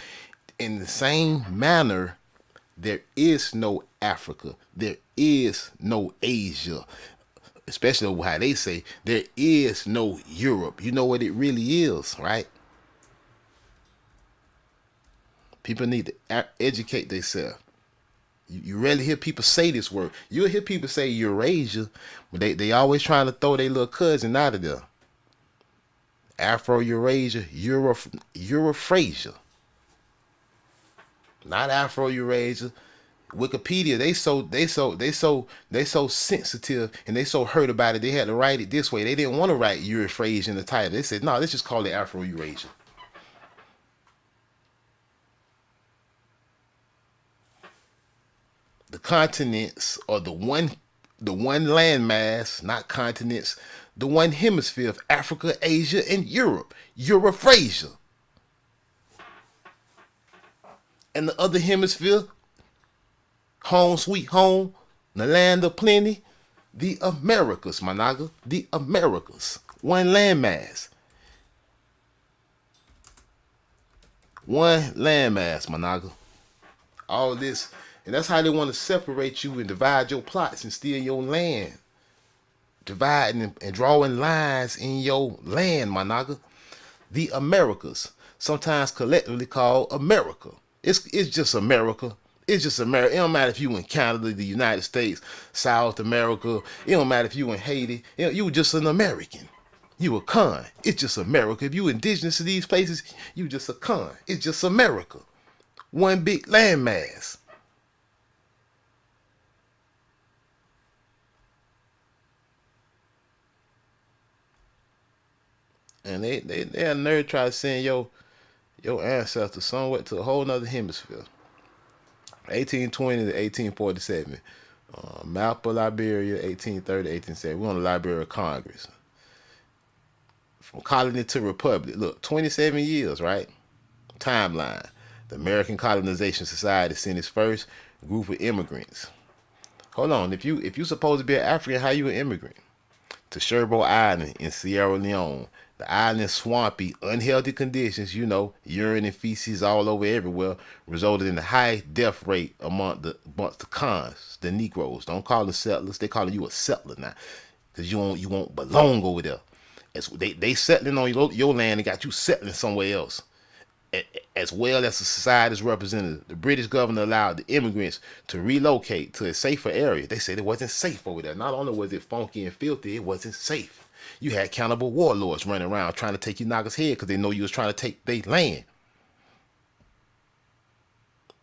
In the same manner, there is no Africa. There is no Asia. Especially how they say there is no Europe. You know what it really is, right? People need to educate themselves. You rarely hear people say this word. You'll hear people say Eurasia, but they always trying to throw their little cousin out of there. Afro-Eurasia, Europhrasia. Not Afro-Eurasia. Wikipedia, they so sensitive and they so hurt about it. They had to write it this way. They didn't want to write Europhrasia in the title. They said, no, let's just call it Afro-Eurasia. The continents are the one landmass, not continents, the one hemisphere of Africa, Asia, and Europe. Europhrasia. And the other hemisphere, home sweet home, the land of plenty, the Americas, my nigga, the Americas. One landmass. One landmass, my nigga. All this, and that's how they want to separate you and divide your plots and steal your land. Dividing and drawing lines in your land, my nigga. The Americas, sometimes collectively called America. It's just America. It's just America. It don't matter if you in Canada, the United States, South America. It don't matter if you in Haiti. You were just an American. You a con. It's just America. If you indigenous to these places, you just a con. It's just America. One big landmass. And they a nerd try to send your ancestors somewhere to a whole nother hemisphere. 1820 to 1847. Map of Liberia, 1830 to 1870. We're on the Library of Congress. From colony to republic. Look, 27 years, right? Timeline. The American Colonization Society sent its first group of immigrants. Hold on. If you supposed to be an African, how you an immigrant? To Cherbourg Island in Sierra Leone. The island's swampy, unhealthy conditions, urine and feces all over everywhere, resulted in a high death rate amongst the cons, the Negroes. Don't call them settlers. They calling you a settler now, because you won't belong over there. They settling on your land and got you settling somewhere else. As well as the society's representative, the British government allowed the immigrants to relocate to a safer area. They said it wasn't safe over there. Not only was it funky and filthy, it wasn't safe. You had cannibal warlords running around trying to take you niggas' head because they know you was trying to take their land.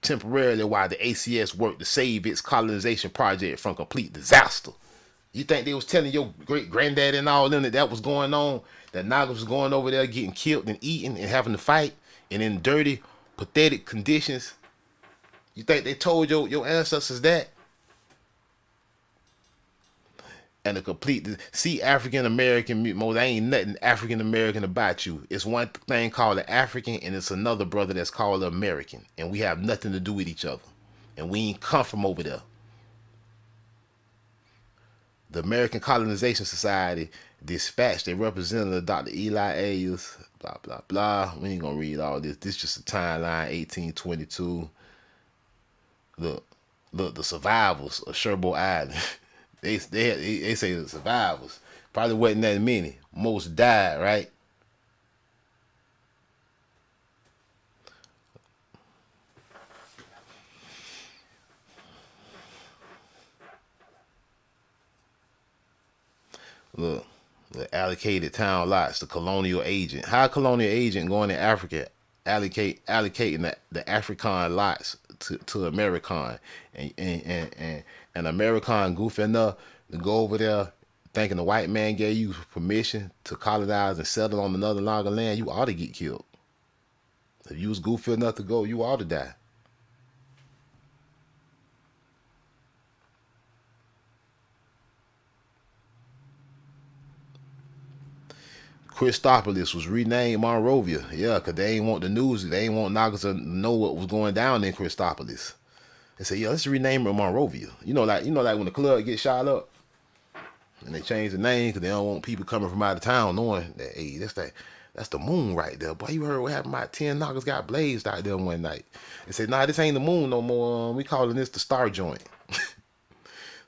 Temporarily while the ACS worked to save its colonization project from complete disaster. You think they was telling your great-granddaddy and all them that was going on, that niggas was going over there getting killed and eaten and having to fight and in dirty, pathetic conditions? You think they told your ancestors that? And a complete, see African American, there ain't nothing African American about you. It's one thing called an African, and it's another brother that's called an American. And we have nothing to do with each other. And we ain't come from over there. The American Colonization Society dispatched a representative, Dr. Eli Ayers, blah, blah, blah. We ain't gonna read all this. This is just a timeline, 1822. Look, the survivors of Cherbourg Island. They say the survivors. Probably wasn't that many. Most died, right? Look, the allocated town lots, the colonial agent. How a colonial agent going to Africa allocating the African lots to American and American goofy enough to go over there thinking the white man gave you permission to colonize and settle on another longer land, you ought to get killed. If you was goofy enough to go, you ought to die. Christopolis was renamed Monrovia. Yeah, because they ain't want the news. They ain't want niggas to know what was going down in Christopolis. They say, yeah, let's rename it Monrovia. You know, like when the club gets shot up and they change the name because they don't want people coming from out of town knowing that, hey, that's the moon right there. Boy, you heard what happened? About 10 knockers got blazed out there one night. They say, nah, this ain't the moon no more. We calling this the star joint.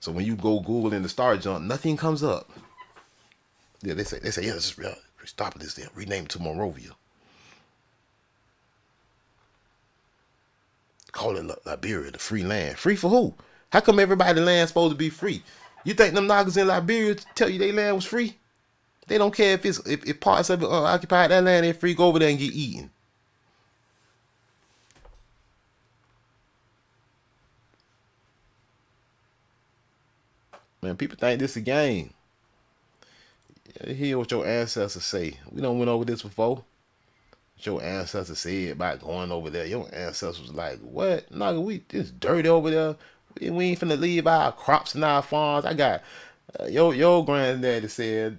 So when you go Google in the star joint, nothing comes up. Yeah, they say, yeah, this is real. Christopolis, there, rename it to Monrovia. Call it Liberia, the free land. Free for who? How come everybody's land supposed to be free? You think them knockers in Liberia tell you their land was free? They don't care if parts of it occupied that land, they're free. Go over there and get eaten. Man, people think this a game. Hear what your ancestors say. We done went over this before. What your ancestors said about going over there. Your ancestors was like, what? Nigga, we just dirty over there. We ain't finna leave our crops and our farms. I got your granddaddy said,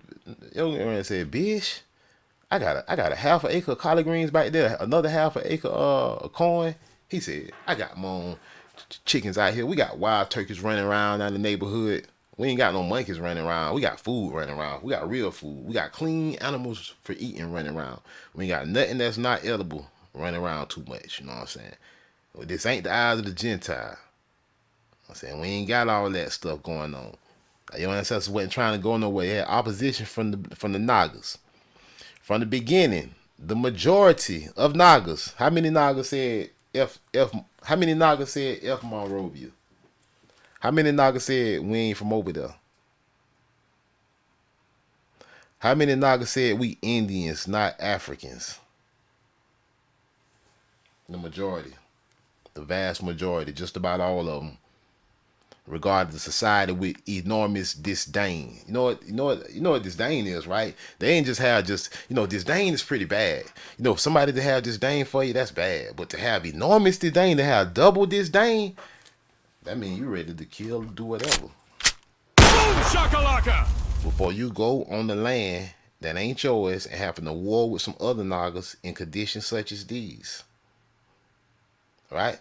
bitch, I got a half an acre of collard greens back there, another half an acre of corn. He said, I got my own chickens out here. We got wild turkeys running around down the neighborhood. We ain't got no monkeys running around. We got food running around. We got real food. We got clean animals for eating running around. We ain't got nothing that's not edible running around too much. You know what I'm saying? Well, this ain't the eyes of the Gentile. I'm saying we ain't got all that stuff going on. Your ancestors wasn't trying to go nowhere. They had opposition from the Nagas. From the beginning, the majority of Nagas. How many Nagas said how many Nagas said F Monrovia? How many Nagas said we ain't from over there? How many Nagas said we Indians, not Africans? The majority. The vast majority. Just about all of them. Regarded the society with enormous disdain. You know what disdain is, right? They ain't just have disdain is pretty bad. Somebody to have disdain for you, that's bad. But to have enormous disdain, to have double disdain, that means you ready to kill, do whatever. Boom shakalaka! Before you go on the land that ain't yours and having a war with some other Nagas in conditions such as these. Right?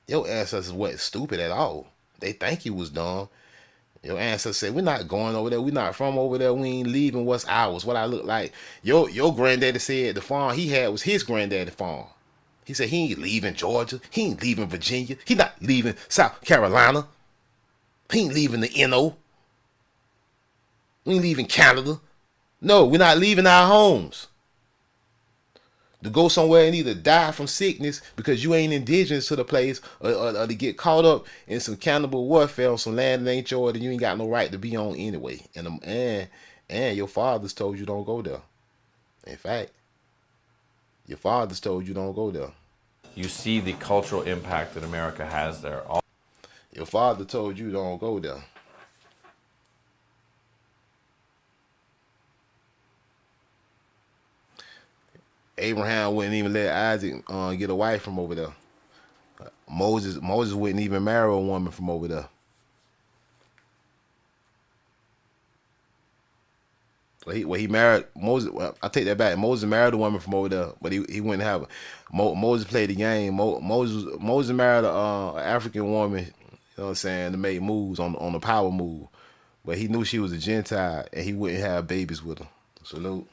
Your ancestors wasn't stupid at all. They think you was dumb. Your ancestors said, we're not going over there. We're not from over there. We ain't leaving what's ours, what I look like. Your granddaddy said the farm he had was his granddaddy farm. He said he ain't leaving Georgia. He ain't leaving Virginia. He not leaving South Carolina. He ain't leaving the NO. We ain't leaving Canada. No, we're not leaving our homes. To go somewhere and either die from sickness because you ain't indigenous to the place or to get caught up in some cannibal warfare on some land that ain't yours and you ain't got no right to be on anyway. And your fathers told you don't go there. In fact, your fathers told you don't go there. You see the cultural impact that America has there. Your father told you don't go there. Abraham wouldn't even let Isaac get a wife from over there. Moses wouldn't even marry a woman from over there. He married Moses. Well, I take that back. Moses married a woman from over there, but he wouldn't have her. Moses played the game. Moses married an African woman. You know what I'm saying? To make moves on the power move, but he knew she was a Gentile and he wouldn't have babies with her. Salute.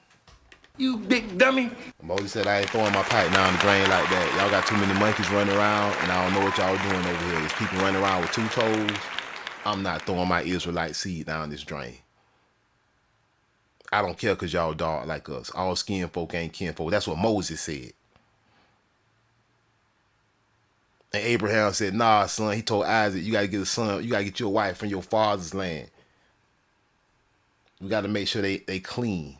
You big dummy. Moses said, I ain't throwing my pipe down the drain like that. Y'all got too many monkeys running around, and I don't know what y'all doing over here. There's people running around with 2 toes. I'm not throwing my Israelite seed down this drain. I don't care because y'all dark like us. All skin folk ain't kinfolk. That's what Moses said. And Abraham said, nah, son. He told Isaac, you got to get a son. You got to get your wife from your father's land. You got to make sure they clean.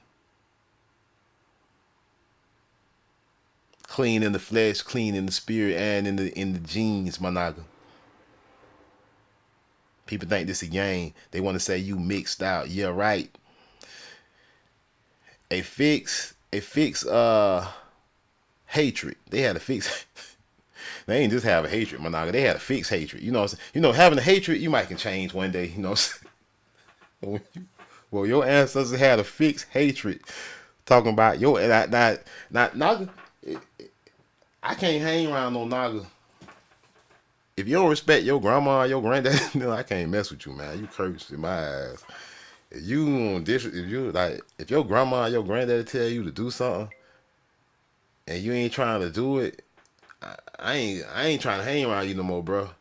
Clean in the flesh, clean in the spirit, and in the genes, my nigga. People think this a game. They want to say you mixed out. Yeah, right. A fix hatred. They had a fix. They ain't just have a hatred, my nigga. They had a fixed hatred. You know what I'm saying? You know, having a hatred, you might can change one day. You know what I'm saying? Well, your ancestors had a fixed hatred. Talking about your not Naga. I can't hang around no Naga. If you don't respect your grandma, your granddad, no, I can't mess with you, man. You cursed in my eyes. If your grandma, your granddad tell you to do something, and you ain't trying to do it, I ain't trying to hang around you no more, bro.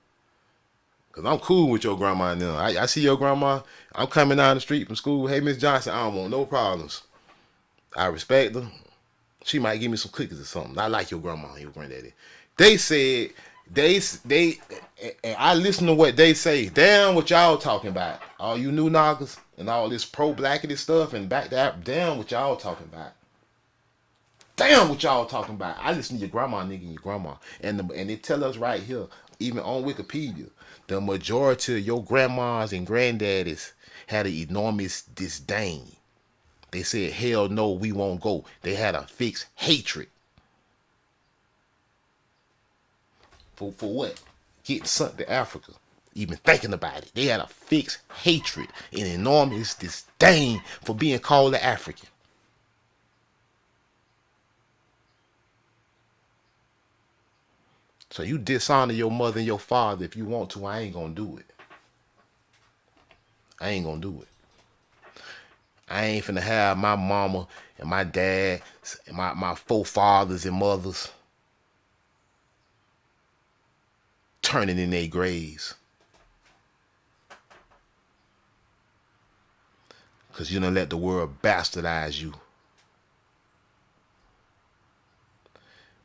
Cause I'm cool with your grandma now. I see your grandma. I'm coming down the street from school. Hey, Miss Johnson, I don't want no problems. I respect her. She might give me some cookies or something. I like your grandma and your granddaddy. They said, and I listen to what they say. Damn what y'all talking about. All you new Nagas and all this pro-blackity stuff and back that. Damn what y'all talking about. Damn what y'all talking about. I listen to your grandma, nigga, and your grandma. And they tell us right here, even on Wikipedia, the majority of your grandmas and granddaddies had an enormous disdain. They said, hell no, we won't go. They had a fixed hatred. For what? Getting sent to Africa. Even thinking about it. They had a fixed hatred and enormous disdain for being called an African. So you dishonor your mother and your father if you want to. I ain't gonna do it. I ain't gonna do it. I ain't finna have my mama and my dad and my forefathers and mothers turning in their graves. Because you done let the world bastardize you.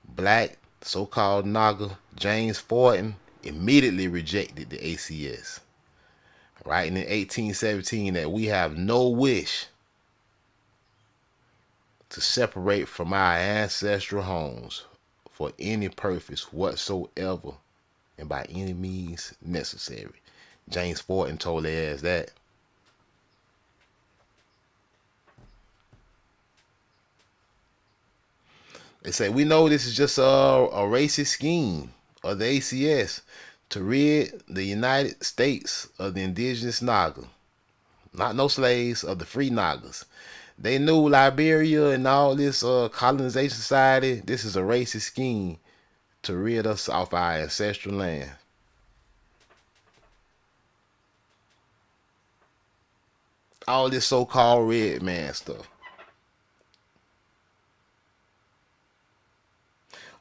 Black so-called Naga James Fortin immediately rejected the ACS, writing in 1817 that we have no wish to separate from our ancestral homes for any purpose whatsoever and by any means necessary. James Fortin told their ass that. They say, we know this is just a racist scheme of the ACS to rid the United States of the indigenous Naga. Not no slaves, of the free Nagas. They knew Liberia and all this colonization society, this is a racist scheme to rid us off our ancestral land. All this so-called red man stuff.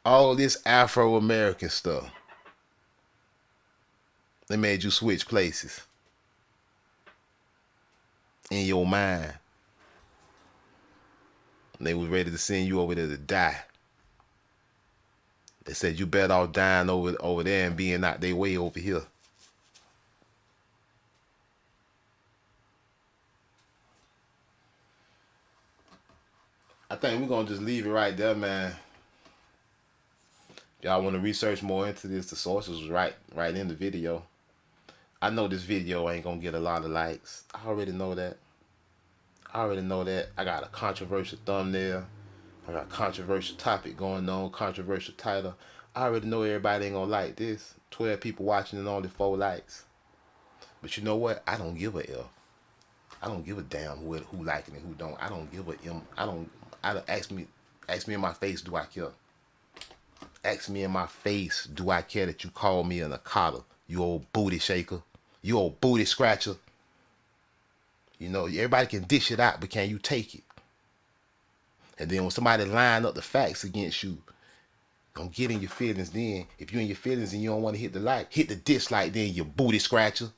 All this Afro-American stuff. They made you switch places in your mind. They was ready to send you over there to die. They said you better off dying over there and being out their way over here. I think we're gonna just leave it right there, man. Y'all want to research more into this, the sources was right in the video. I know this video ain't gonna get a lot of likes. I already know that. I got a controversial thumbnail. I got a controversial topic going on, controversial title. I already know everybody ain't gonna like this. 12 people watching and only 4 likes. But you know what? I don't give a F. I don't give a damn who liking it and who don't. I don't give a M. Ask me in my face, do I care? Ask me in my face, do I care that you call me an Akata? You old booty shaker. You old booty scratcher. You know, everybody can dish it out, but can you take it? And then when somebody line up the facts against you, don't get in your feelings then. If you're in your feelings and you don't want to hit the like, hit the dislike then, you booty scratcher.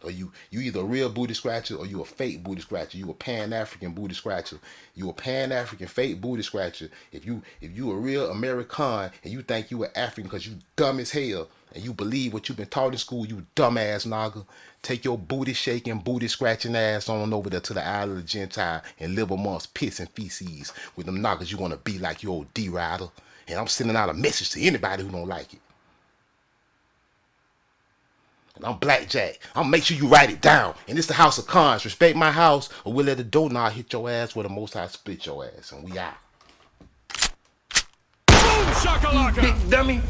Or you either a real booty scratcher or you a fake booty scratcher. You a Pan-African booty scratcher. You a Pan-African fake booty scratcher. If you a real American and you think you an African because you dumb as hell and you believe what you've been taught in school, you dumbass Naga, take your booty shaking, booty scratching ass on over there to the Isle of the Gentile and live amongst piss and feces with them Nagas you want to be like your old D-Rider. And I'm sending out a message to anybody who don't like it. And I'm Blackjack. I'm make sure you write it down. And it's the House of Cons. Respect my house or we'll let the doorknob hit your ass where the Most High split your ass. And we out. Boom shakalaka! Big dummy.